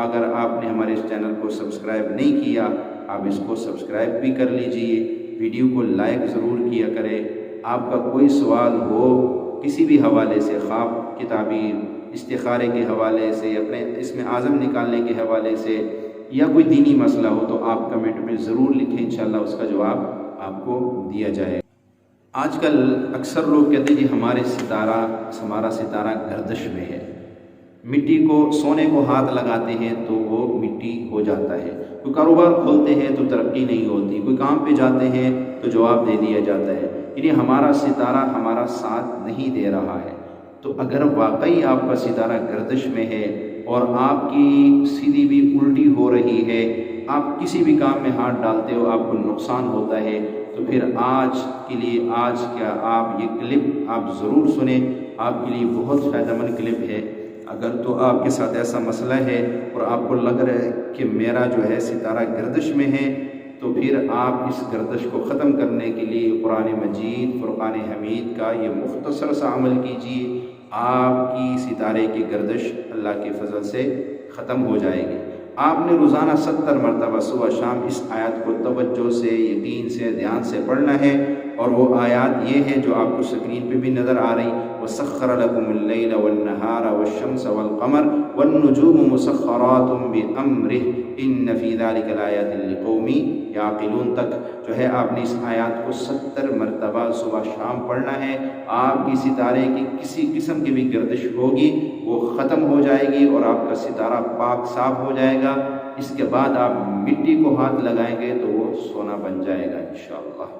اگر آپ نے ہمارے اس چینل کو سبسکرائب نہیں کیا، آپ اس کو سبسکرائب بھی کر لیجئے، ویڈیو کو لائک ضرور کیا کریں۔ آپ کا کوئی سوال ہو کسی بھی حوالے سے، خواب کی تعبیر، استخارے کے حوالے سے، اپنے اسم اعظم نکالنے کے حوالے سے، یا کوئی دینی مسئلہ ہو تو آپ کمنٹ میں ضرور لکھیں، انشاءاللہ اس کا جواب آپ کو دیا جائے۔ آج کل اکثر لوگ کہتے ہیں کہ ہمارا ستارہ گردش میں ہے، مٹی کو، سونے کو ہاتھ لگاتے ہیں تو وہ مٹی ہو جاتا ہے، کوئی کاروبار کھولتے ہیں تو ترقی نہیں ہوتی، کوئی کام پہ جاتے ہیں تو جواب دے دیا جاتا ہے، یعنی ہمارا ستارہ ہمارا ساتھ نہیں دے رہا ہے۔ تو اگر واقعی آپ کا ستارہ گردش میں ہے اور آپ کی سیدھی بھی الٹی ہو رہی ہے، آپ کسی بھی کام میں ہاتھ ڈالتے ہو آپ کو نقصان ہوتا ہے، تو پھر آج کے لیے آپ یہ کلپ آپ ضرور سنیں، آپ کے لیے بہت فائدہ مند کلپ ہے۔ اگر تو آپ کے ساتھ ایسا مسئلہ ہے اور آپ کو لگ رہا ہے کہ میرا جو ہے ستارہ گردش میں ہے، تو پھر آپ اس گردش کو ختم کرنے کے لیے قرآن مجید فرقان حمید کا یہ مختصر سا عمل کیجیے، آپ کی ستارے کی گردش اللہ کے فضل سے ختم ہو جائے گی۔ آپ نے روزانہ 70 مرتبہ صبح شام اس آیت کو توجہ سے، یقین سے، دھیان سے پڑھنا ہے، اور وہ آیات یہ ہے جو آپ کو سکرین پہ بھی نظر آ رہی، وَسَخَّرَ لَكُمُ اللَّيْلَ وَالنَّهَارَ وَالشَّمْسَ وَالْقَمَرَ وَالنُّجُومُ مُسَخَّرَاتٌ بِأَمْرِهِ إِنَّ فِي ذَلِكَ لَآيَاتٍ لِقَوْمٍ يَعْقِلُونَ تک جو ہے آپ نے اس آیات کو 70 مرتبہ صبح شام پڑھنا ہے۔ آپ کی ستارے کی کسی قسم کی بھی گردش ہوگی وہ ختم ہو جائے گی اور آپ کا ستارہ پاک صاف ہو جائے گا۔ اس کے بعد آپ مٹی کو ہاتھ لگائیں گے تو وہ سونا بن جائے گا انشاءاللہ۔